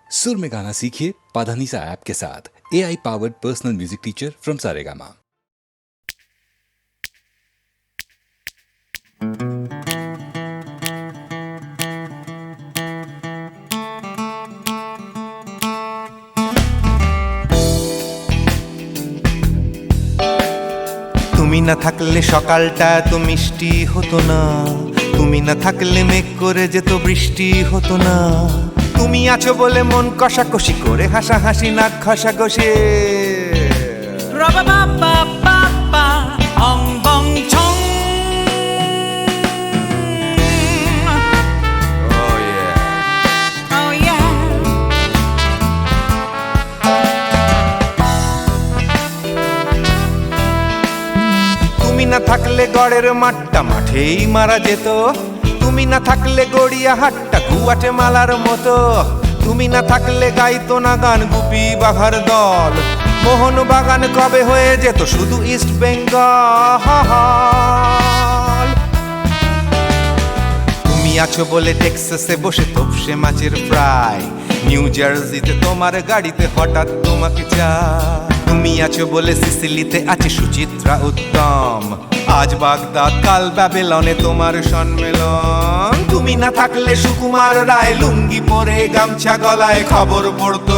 सुर में गाना सीखिए पाधानीसा ऐप के साथ। AI powered personal music teacher from Saregama. তুমি না থাকলে সকালটা এত মিষ্টি হতো না, তুমি না থাকলে মেঘ করে যেত বৃষ্টি হতো না। তুমি আছো বলে মন কষাকষি করে হাসাহাসি নাক ঘষাঘষি। তুমি না থাকলে গড়ের মাঠটা মাঠেই মারা যেত, তুমি না থাকলে গড়িয়া হাটটা গুয়াটে মালার মতো। তুমি না থাকলে গাইতো না গান গুপি বাঘার দল, মোহন বাগান কবে হয়ে যেত শুধু ইস্ট বেঙ্গল। তুমি আছো বলে টেক্সাসে বসে তপসে মাছের ফ্রাই, নিউ জার্সিতে তোমার গাড়িতে হঠাৎ তোমাকে চাই। তুমি আছো বলে সিসিলিতে আছে সুচিত্রা উত্তম, আজ বাগদাদ কাল ব্যাবিলনে তোমার সম্মেলন। তুমি না থাকলে সুকুমার রায় লুঙ্গি পরে গামছা গলায় খবর পড়তো।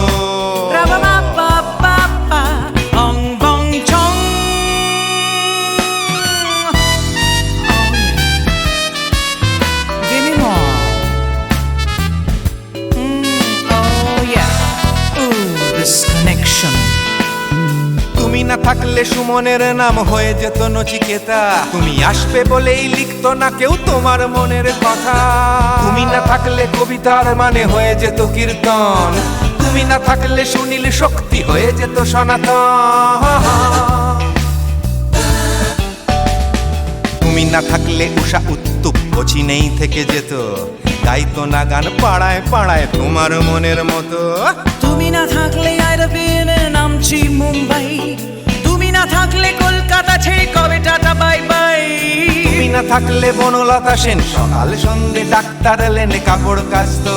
তুমি না থাকলে সুমনের নাম হয়ে যেত নচিকেতা, তুমি আসবে বলেই লিখতো না কেউ তোমার মনের কথা। তুমি না থাকলে কবিতার মানে হয়ে যেত কীর্তন, তুমি না থাকলে সুনীল শক্তি হয়ে যেত সনাতন। তুমি না থাকলে উষা উত্তুপ কোচিনেই থেকে যেত, গাইতো না গান পাড়ায় পাড়ায় তোমার মনের মতো। তুমি না থাকলে নামছি মুম্বাই, তুমি না থাকলে কলকাতা ছেড়ে কবে টাটা বাই বাই। তুমি না থাকলে বনলতা সেন সকাল সন্ধে ডাক্তার লেনে কাপড় কাচতো।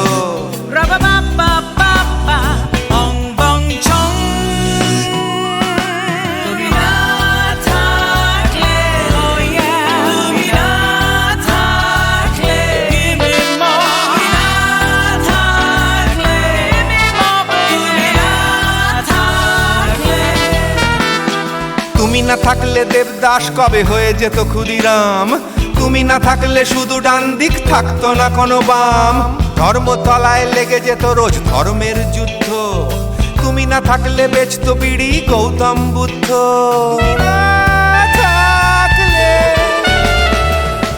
তুমি না থাকলে দেবদাস কবে হয়ে যেত ক্ষুদিরাম, তুমি না থাকলে শুধু ডান দিক থাকতো না কোনো বাম। ধর্মতলায় লেগে যেত রোজ ধর্মের যুদ্ধ, তুমি না থাকলে বেচতো বিড়ি গৌতম বুদ্ধ।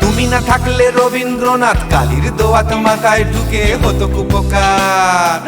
তুমি না থাকলে রবীন্দ্রনাথ কালীর দোয়াত মাথায় ঢুকে হতো কুপকার।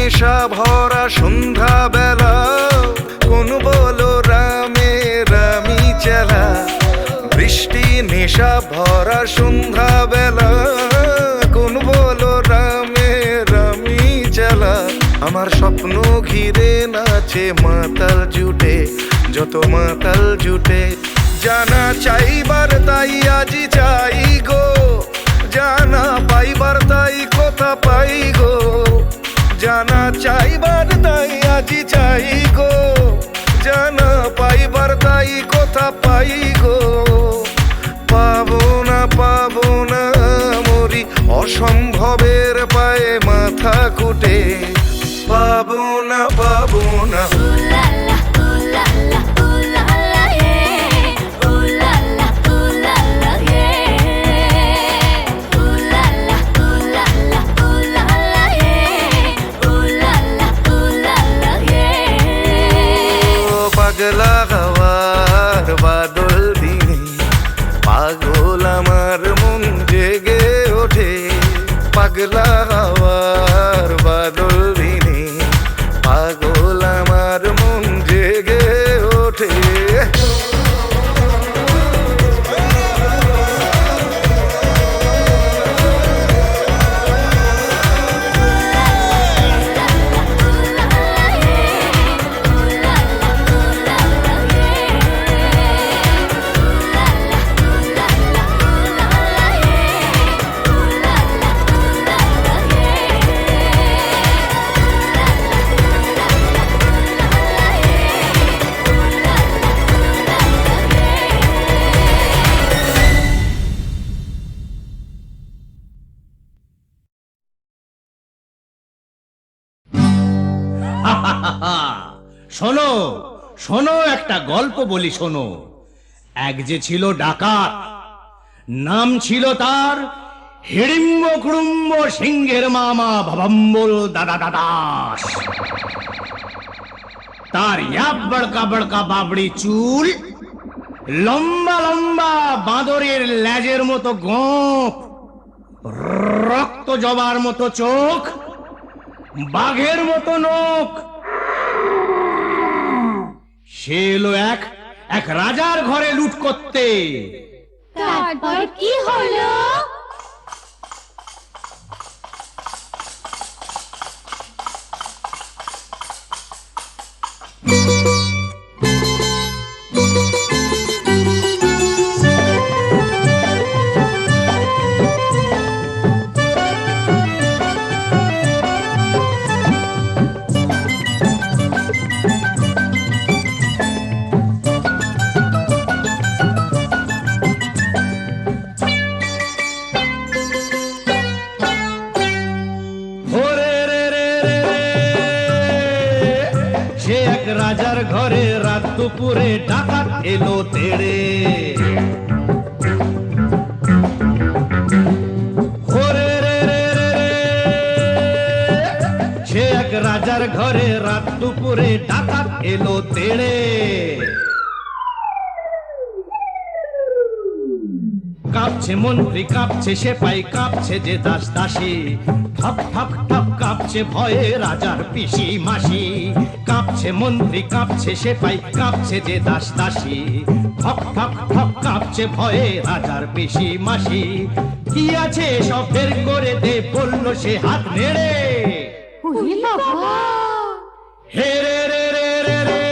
নেশা ভরা সন্ধ্যা বেলা, কোন বলো রামে রামি চেলা। বৃষ্টি নেশা ভরা সন্ধ্যা বেলা, কোন বলো রামে রামি চেলা। আমার স্বপ্ন ঘিরে নাচে মাতাল জুটে, যত মাতাল জুটে। জানা চাইবার তাই আজি চাই গো, জানা পাইবার তাই কথা পাই গো। জানা চাইবার তাই আজি চাই গো, জানা পাইবার তাই কথা পাই গো। পাবো না মরি অসম্ভবের পায়ে মাথা কুটে। পাবো না পাগলা হওয়ার বাদল দিনে, পাগল আমার মন জেগে ওঠে। পাগলা হওয়ার বাদল দিনে, পাগল আমার মন জেগে ওঠে। শোনো শোনো, একটা গল্প বলি শোনো। এক যে ছিল ডাকাত, নাম ছিল তার হিড়িম্ব কুড়ুম্ব সিংহের মামা ভবম্বল দাদা দাদাস। তার ইয়াব বড়কা বড়কা বাবড়ি চুল, লম্বা লম্বা বাঁদরের লেজের মতো গোঁফ, রক্ত জবার মতো চোখ, বাঘের মতো নখ। সে এলো এক রাজার ঘরে লুট করতে। তারপর কি হলো? রাজার ঘরে রাত দুপুরে ডাকাত এলো তেড়ে। সে এক রাজার ঘরে রাত দুপুরে ডাকাত এলো তেড়ে। কাঁপছে মন্ত্রী, কাঁপছে সেপাই, কাঁপছে যে দাস দাসী। ঠক ঠক ঠক কাঁপছে ভয়ে রাজার পিসি মাসি। কাঁপছে মন্ত্রী, কাঁপছে সেপাই, কাঁপছে যে দাস দাসী। ঠক ঠক ঠক কাঁপছে ভয়ে রাজার পিসি মাসি। কি আছে সব বের করে দে, বলল সে হাত নেড়ে। হে রে রে রে রে রে,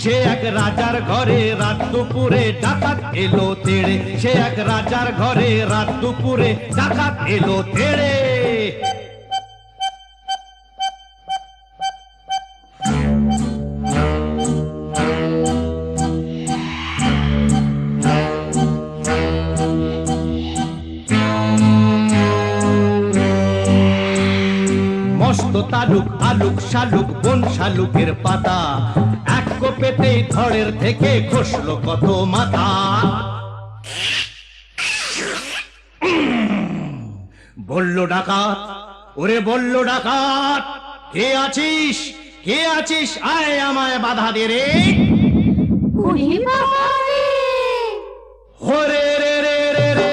সে এক রাজার ঘরে রাত দুপুরে ডাকাত এলো তেড়ে। সে এক রাজার ঘরে রাত দুপুরে ডাকাত এলো তেড়ে। মস্ত তালুক আলুক শালুক বন শালুকের পাতা, এক কোপেতেই ধড়ের থেকে খসলো কত মাথা। বলল ডাকাত, ওরে বলল ডাকাত, কে আছিস কে আছিস, আয় আমায় বাধা দে রে। ওরে রে রে রে রে,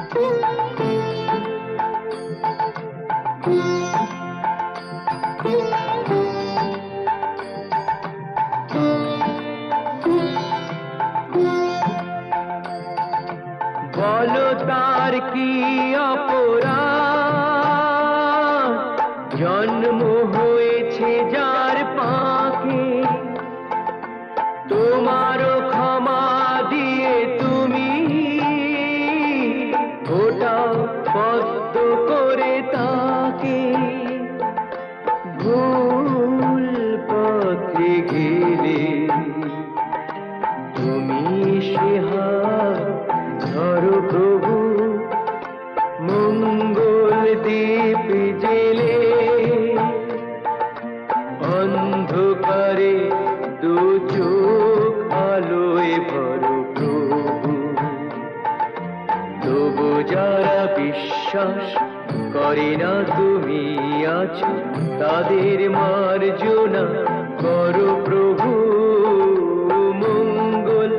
বলো তার কি অপরাধ, জন্ম হয়েছে যার পাকে, তোমারও ক্ষমা দিয়ে তুমি ওটাও পদ্ম করে তাকে। ভুল পথে গেলে তুমি সে হাত ধরো প্রভু, মঙ্গল দ্বীপ জেলে অন্ধকারে দু চোখ আলোয় ভরো প্রভু। তবু যারা বিশ্বাস করে না তুমি আছো, তাদের মার্জনা করো প্রভু, মঙ্গল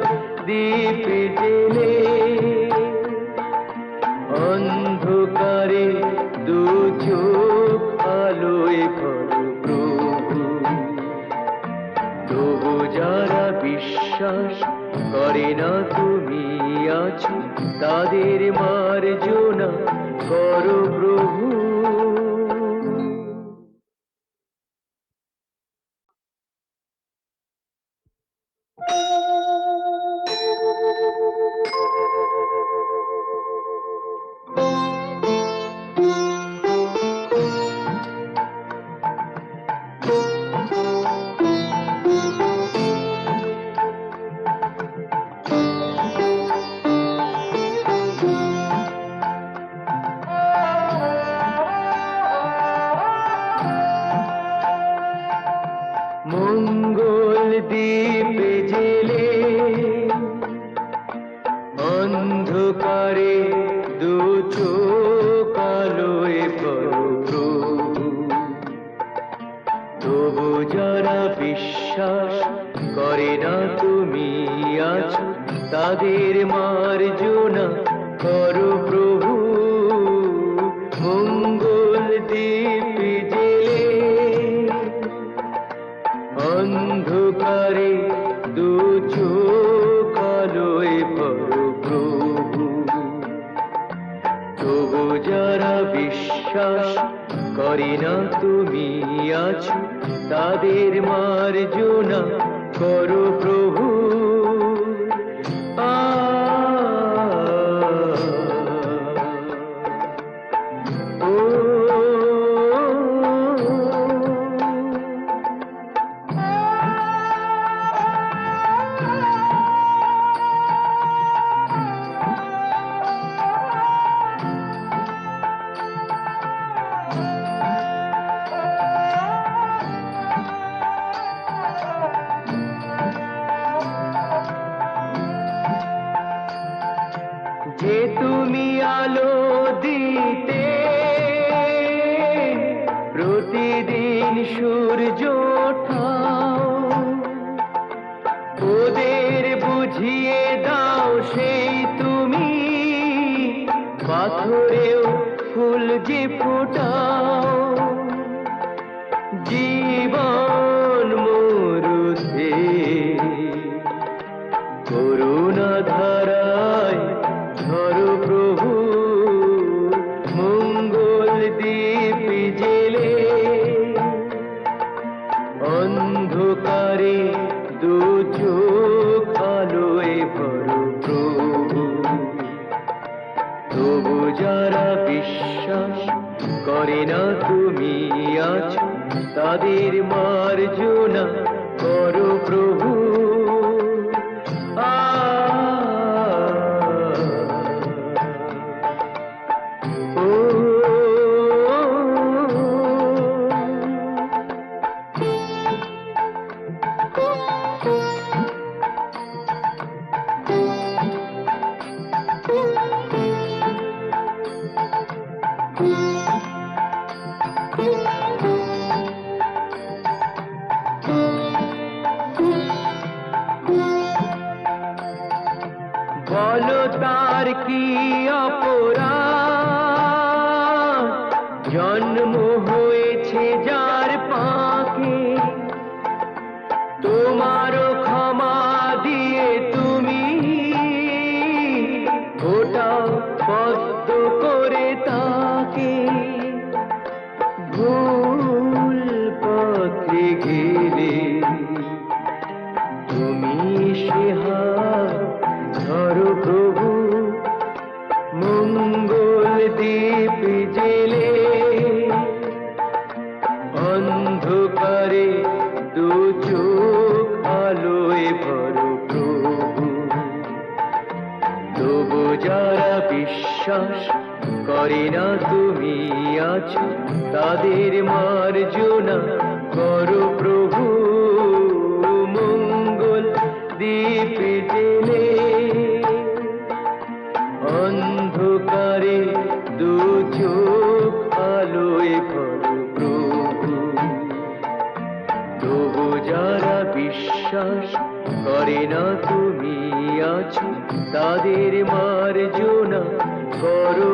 দ্বীপ জেলে অন্ধকারে দু চোখ আলোয় ভরো প্রভু। তবু যারা বিশ্বাস করে না তুমি আছো, তাদের মার্জনা করো প্রভু। মঙ্গল দ্বীপ জেলে অন্ধকারে দু চোখ আলোয় ভরো প্রভু। তবু যারা বিশ্বাস করে না তুমি আছো, তাদের মার্জনা করো প্রভু, মঙ্গল দ্বীপ জেলে অন্ধকারে দু চোখ আলোয় ভরো প্রভু। তবু যারা বিশ্বাস করে না তুমি আছো, তাদের মার্জনা করো প্রভু। যে তুমি আলো দিতে প্রতিদিন সূর্য ওঠাও, ওদের বুঝিয়ে দাও সেই তুমি পাথরেও ফুল যে ফোটাও। জীবন মরুতে করুণা ধারায় ধরো প্রভু, মঙ্গল দ্বীপ জেলে অন্ধকারে দু চোখ আলোয় ভরো প্রভু। তবু যারা বিশ্বাস করে না তুমি আছো, তাদের মার্জনা করো প্রভু। বলো তার কি অপরাধ, জন্ম হয়েছে যার পাকে, তোমারও ক্ষমা দিয়ে তুমি ওটাও যারা বিশ্বাস করে না তুমি আছো, তাদের মার্জনা করো প্রভু। মঙ্গল দীপ জেলে অন্ধকারে দু চোখ আলোয় ভরো প্রভু। তবু যারা বিশ্বাস করে না তুমি আছো, তাদের মার্জনা করো